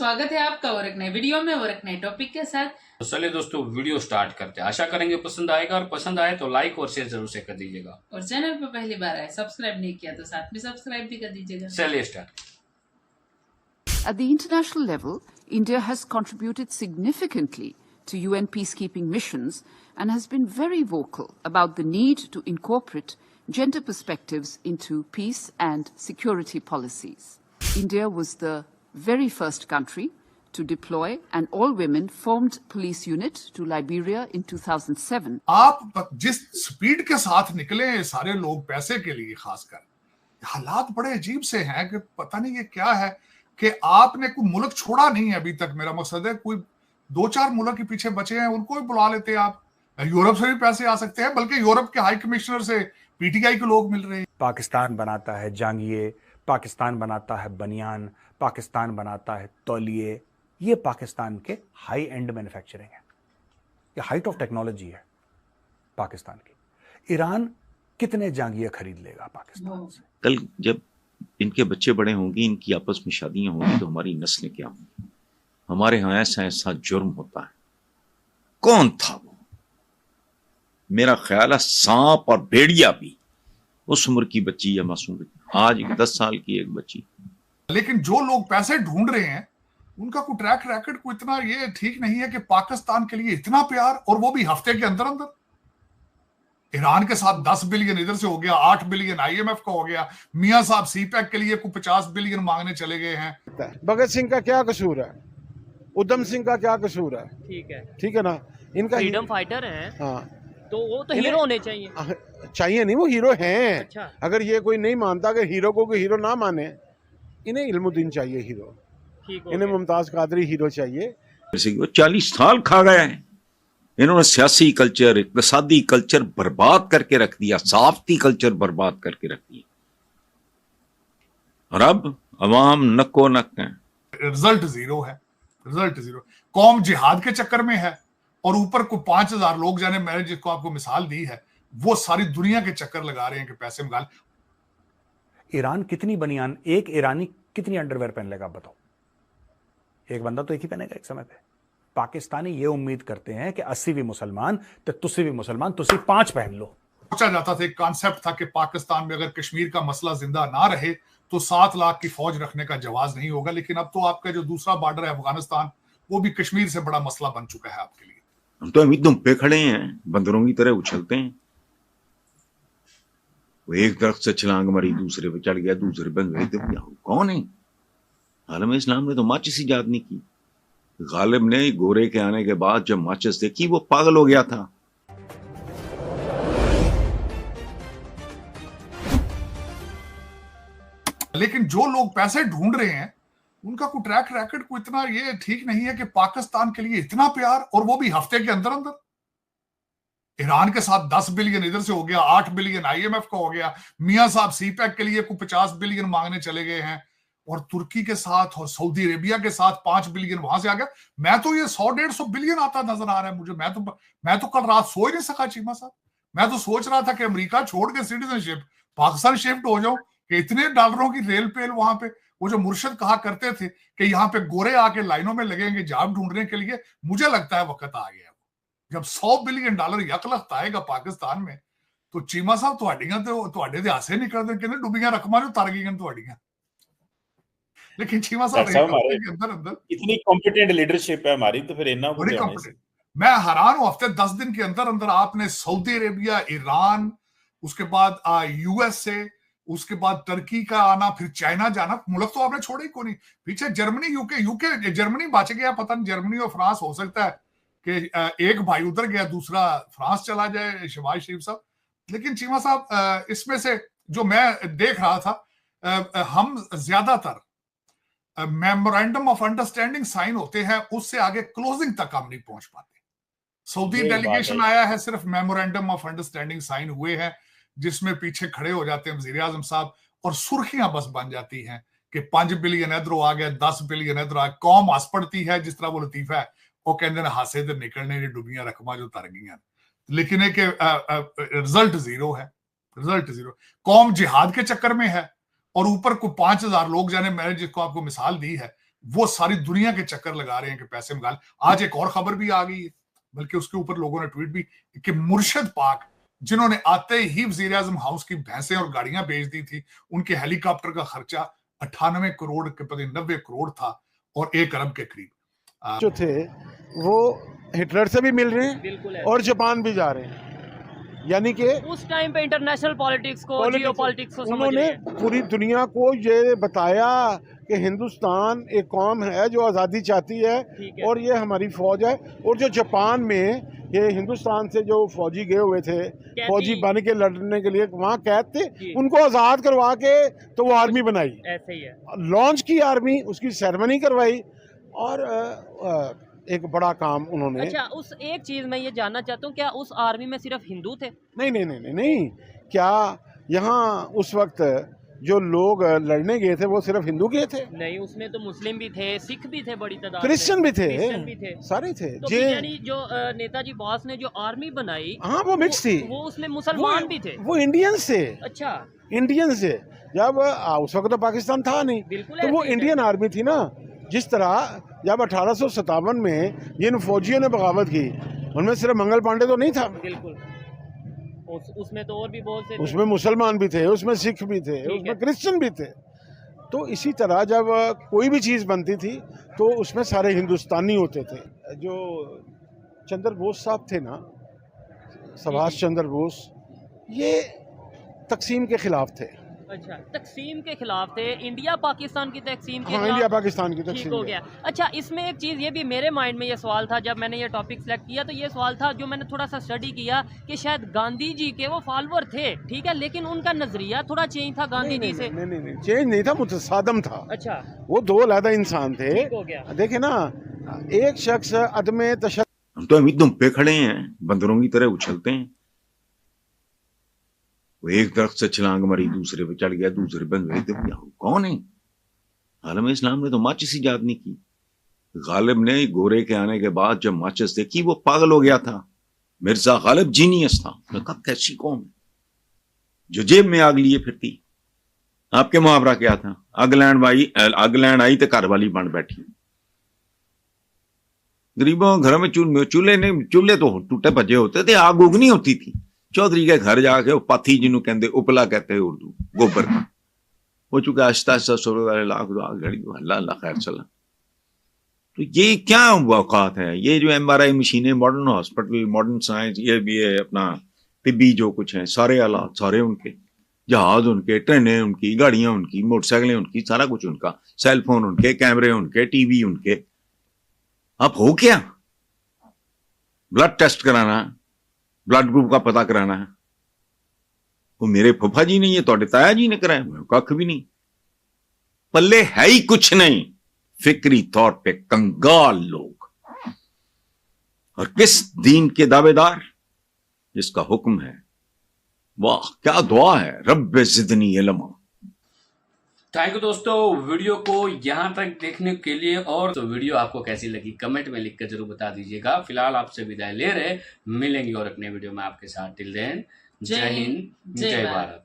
स्वागत है आपका और एक नए वीडियो में और एक नए टॉपिक के साथ। तो चलिए दोस्तों वीडियो स्टार्ट करते हैं। आशा करेंगे पसंद आएगा और पसंद आए तो लाइक और शेयर जरूर से कर दीजिएगा और चैनल पर पहली बार आए सब्सक्राइब नहीं किया तो साथ में सब्सक्राइब भी कर दीजिएगा। चलिए start. At the international level, India has contributed significantly to UN peacekeeping missions and has been very vocal about the need to incorporate gender perspectives into peace and security policies. India was the very first country to deploy an all-women formed police unit to Liberia in 2007. आप जिस speed के साथ निकले सारे लोग पैसे के लिए, खासकर हालात बड़े अजीब से हैं कि पता नहीं ये क्या है कि आपने कोई मुल्क छोड़ा नहीं है अभी तक। मेरा मकसद है कोई 2-4 मुल्क के पीछे बचे हैं, उनको भी बुला लेते हैं आप। यूरोप से भी पैसे आ सकते हैं, बल्कि यूरोप के हाई कमिश्नर से पीटीआई के लोग मिल रहे हैं। पाकिस्तान बनाता है जांगिए, पाकिस्तान बनाता है बनियान, पाकिस्तान बनाता है तौलिए। ये पाकिस्तान के हाई एंड मैन्युफैक्चरिंग है, ये हाइट ऑफ टेक्नोलॉजी है पाकिस्तान की। ईरान कितने जांगिए खरीद लेगा पाकिस्तान से? कल जब इनके बच्चे बड़े होंगे, इनकी आपस में शादियां होंगी, तो हमारी नस्लें क्या होंगी? हमारे यहाँ ऐसा ऐसा जुर्म होता है। कौन था वो? मेरा ख्याल है सांप और भेड़िया भी उस उम्र की बच्ची या मासूम बच्ची, आज 10 साल की एक बच्ची। लेकिन जो लोग पैसे ढूंढ रहे हैं उनका कोई ट्रैक रैकेट को इतना ये ठीक नहीं है कि पाकिस्तान के लिए इतना प्यार, और वो भी हफ्ते के अंदर अंदर। ईरान के साथ 10 बिलियन इधर से हो गया, 8 बिलियन आईएमएफ का हो गया। मियां साहब सीपैक के लिए कोई 50 बिलियन मांगने चले गए हैं। भगत सिंह का क्या कसूर है? उधम सिंह का क्या कसूर है? ठीक है ना, इनका फ्रीडम फाइटर है। हाँ, तो वो तो हीरो होने चाहिए। चाहिए नहीं, वो हीरो हैं। अच्छा। अगर ये कोई नहीं मानता कि हीरो को कोई हीरो ना माने, इन्हें इल्मुद्दीन चाहिए हीरो, इन्हें मुमताज कादरी हीरो चाहिए। जैसे कि वो 40 साल खा गए हैं, इन्होंने सियासी कल्चर, इक़्तिसादी कल्चर बर्बाद करके रख दिया, सहाफ़ती कल्चर बर्बाद करके रख दिया, और अब अवाम नक्को नक है। रिजल्ट जीरो है, रिजल्ट जीरो। कौम जिहाद के चक्कर में है, और ऊपर को 5000 लोग जाने, मैंने जिसको आपको मिसाल दी है, वो सारी दुनिया के चक्कर लगा रहे हैं कि पैसे मंगा। ईरान कितनी बनियान, एक ईरानी कितनी अंडरवेयर पहन लेगा बताओ? एक बंदा तो एक ही पहनेगा एक समय पे। पाकिस्तानी ये उम्मीद करते हैं कि 80 भी मुसलमान तो तुसी भी मुसलमान, तुसी 5 पहन लो। सोचा जाता था, एक कॉन्सेप्ट था कि पाकिस्तान में अगर कश्मीर का मसला जिंदा ना रहे तो 7 लाख की फौज रखने का जवाज नहीं होगा। लेकिन अब तो आपका जो दूसरा बॉर्डर है अफगानिस्तान, वो भी कश्मीर से बड़ा मसला बन चुका है आपके लिए। हम तो अभी दुम पे खड़े हैं, बंदरों की तरह उछलते हैं। वो एक दरख्त से छलांग मारी, दूसरे पे चढ़ गया, दूसरे पे गए, तो कौन है? आलम इस्लाम ने तो माचिस ईजाद नहीं की। गालिब ने गोरे के आने के बाद जब माचिस देखी, वो पागल हो गया था। लेकिन जो लोग पैसे ढूंढ रहे हैं उनका कोई ट्रैक रैकेट को इतना ये ठीक नहीं है कि पाकिस्तान के लिए इतना प्यार, और वो भी हफ्ते के अंदर अंदर। ईरान के साथ 10 बिलियन इधर से हो गया, 8 बिलियन आईएमएफ का हो गया। मियां साहब सीपैक के लिए कोई 50 बिलियन मांगने चले गए हैं, और तुर्की के साथ और सऊदी अरेबिया के साथ 5 बिलियन वहां से आ गया। मैं तो ये 100-150 बिलियन आता नजर आ रहा है मुझे। मैं तो कल रात सो ही नहीं सका चीमा साहब। मैं तो सोच रहा था कि अमेरिका छोड़ के सिटीजनशिप पाकिस्तान शिफ्ट हो जाऊं, कि इतने डॉलरों की रेल पेल वहां पे। वो जो मुर्शद कहा करते थे कि यहाँ पे गोरे आके लाइनों में लगेंगे जॉब ढूंढने के लिए, मुझे लगता है वक्त आ गया। जब 100 बिलियन डॉलर यकलख्त आएगा पाकिस्तान में, तो चीमा साहब ਤੁਹਾਡੇ ਦੇ ਹਾਸੇ ਨਿਕਲਦੇ ਕਹਿੰਦੇ ਡੁੱਬੀਆਂ ਰਕਮਾਂ ਨੂੰ ਤਰ ਗਈਆਂ ਤੁਹਾਡੀਆਂ। लेकिन चीमा साहब के अंदर अंदर इतनी कॉम्पिटेंट लीडरशिप है हमारी, तो फिर इतना बड़ी कॉम्पिटेंट। मैं हैरान हूं, हफ्ते 10 दिन के अंदर अंदर आपने सऊदी अरेबिया, ईरान, उसके बाद यूएसए, उसके बाद टर्की का आना, फिर चाइना जाना। मुल्क तो आपने छोड़े ही को नहीं। पीछे जर्मनी, यूके जर्मनी बच गया। पता नहीं जर्मनी और फ्रांस, हो सकता है कि एक भाई उधर गया, दूसरा फ्रांस चला जाए, शहबाज शरीफ साहब। लेकिन चीमा साहब, इसमें से जो मैं देख रहा था, हम ज्यादातर मेमोरेंडम ऑफ अंडरस्टैंडिंग साइन होते हैं, उससे आगे क्लोजिंग तक हम नहीं पहुंच पाते। सऊदी डेलीगेशन आया है, सिर्फ मेमोरेंडम ऑफ अंडरस्टैंडिंग साइन हुए हैं, जिसमें पीछे खड़े हो जाते हैं वजीर आजम साहब, और सुर्खियां बस बन जाती हैं कि 5 बिलियन इधरों आ गया, 10 बिलियन इधर आ। कौम हंस पड़ती है, जिस तरह वो लतीफा है, वो कहते हैं हासे ते निकलने दी डुबियां रकमा जो तर गई। लेकिन एक रिजल्ट जीरो है, रिजल्ट जीरो। कौम जिहाद के चक्कर में है, और ऊपर को 5000 लोग जाने, मैंने जिसको आपको मिसाल दी है, वो सारी दुनिया के चक्कर लगा रहे हैं कि पैसे निकाल। आज एक और खबर भी आ गई है, बल्कि उसके ऊपर लोगों ने ट्वीट भी, कि मुर्शद पाक जिन्होंने आते ही वजीर आजम हाउस की भैंसें और गाड़ियां बेच दी थी, उनके हेलीकॉप्टर का खर्चा 98 करोड़ के पता 90 करोड़ था और 1 अरब के करीब जो थे वो हिटलर से भी मिल रहे हैं और जापान भी जा रहे हैं। यानी कि उस टाइम पे इंटरनेशनल पॉलिटिक्स को, जियोपॉलिटिक्स को समझ उन्होंने रहे हैं। पूरी दुनिया को ये बताया कि हिंदुस्तान एक कौम है जो आज़ादी चाहती है और ये हमारी फौज है। और जो जापान में ये हिंदुस्तान से जो फौजी गए हुए थे, फौजी बन के लड़ने के लिए वहाँ कैद थे, उनको आज़ाद करवा के तो वो आर्मी बनाई, ऐसे ही है, लॉन्च की आर्मी, उसकी सेरेमनी करवाई और एक बड़ा काम उन्होंने। अच्छा, उस एक चीज मैं ये जानना चाहता हूँ, क्या उस आर्मी में सिर्फ हिंदू थे? नहीं नहीं नहीं नहीं, नहीं। क्या यहाँ उस वक्त जो लोग लड़ने गए थे वो सिर्फ हिंदू गए थे? नहीं, उसमें तो मुस्लिम भी थे, सिख भी थे, बड़ी तादाद में, क्रिश्चियन भी थे, सारे थे। तो यानी जो नेताजी बोस ने जो आर्मी बनाई, हाँ वो मिक्स थी, वो उसमें मुसलमान भी थे, वो इंडियंस थे। अच्छा, इंडियंस थे। जब उस वक्त तो पाकिस्तान था नहीं, तो वो इंडियन आर्मी थी ना। जिस तरह जब 1857 में जिन फौजियों ने बगावत की, उनमें सिर्फ मंगल पांडे तो नहीं था, बिल्कुल, उसमें तो और भी बहुत से थे। उसमें मुसलमान भी थे, उसमें सिख भी थे, उसमें क्रिश्चियन भी थे। तो इसी तरह जब कोई भी चीज़ बनती थी तो उसमें सारे हिंदुस्तानी होते थे। जो चंद्र बोस साहब थे ना, सुभाष चंद्र बोस, ये तकसीम के खिलाफ थे। अच्छा, तकसीम के खिलाफ थे, इंडिया पाकिस्तान की तकसीम के हाँ, इंडिया पाकिस्तान की तकसीम, ठीक हो गया। अच्छा, इसमें एक चीज़ ये भी मेरे माइंड में ये सवाल था जब मैंने ये टॉपिक सेलेक्ट किया, तो ये सवाल था जो मैंने थोड़ा सा स्टडी किया कि शायद गांधी जी के वो फॉलोअर थे, ठीक है, लेकिन उनका नजरिया थोड़ा चेंज था गांधी जी से। नहीं, चेंज नहीं था, मुतसादम था। अच्छा, वो दो अलग इंसान थे। ठीक हो गया। देखे ना, एक शख्स अदम तशद्दुद, हम तो अभी दुम पे खड़े हैं, बंदरों की तरह उछलते हैं। वो एक दरख्त से छलांग मारी, दूसरे पे चढ़ गया, दूसरे पे कौन है? आलम इस्लाम ने तो माचिस ईजाद नहीं की। गालिब ने गोरे के आने के बाद जब माचिस देखी वो पागल हो गया था। मिर्जा गालिब जीनियस था। कहा कैसी कौन है जो जेब में आग लिए फिरती? आपके मुहावरा क्या था? आग लैंड आई तो घर वाली बन बैठी। गरीबों घरों में चूल्हे तो टूटे भजे होते थे, आग उगनी होती थी। चौधरी के घर जाके वो पाथी जिन्हों कहते उपला कहते हैं उर्दू, गोबर का, हो चुका आहिस्ता आहिस्ता 16 लाख घड़ी अल्लाह खैर चला। तो ये क्या औकात है? ये जो MRI मशीनें, मॉडर्न हॉस्पिटल, मॉडर्न साइंस, ये भी है अपना तिब्बी जो कुछ है, सारे आलात सारे उनके, जहाज उनके, ट्रेनें उनकी, गाड़ियां उनकी, मोटरसाइकिलें उनकी, सारा कुछ उनका, सेलफोन उनके, कैमरे उनके, टीवी उनके। अब हो क्या? ब्लड टेस्ट कराना, ब्लड ग्रुप का पता कराना है, वो मेरे फुफा जी ने, ये तोड़े ताया जी ने कराया, कख भी नहीं, पल्ले है ही कुछ नहीं। फिक्री तौर पे कंगाल लोग, और किस दीन के दावेदार जिसका हुक्म है, वाह क्या दुआ है, रब्बे ज़िदनी इल्मा। थैंक यू दोस्तों, वीडियो को यहाँ तक देखने के लिए। और तो वीडियो आपको कैसी लगी कमेंट में लिख कर जरूर बता दीजिएगा। फिलहाल आपसे विदाई ले रहे, मिलेंगे और अपने वीडियो में आपके साथ। टिल देन, जय हिंद, जय भारत।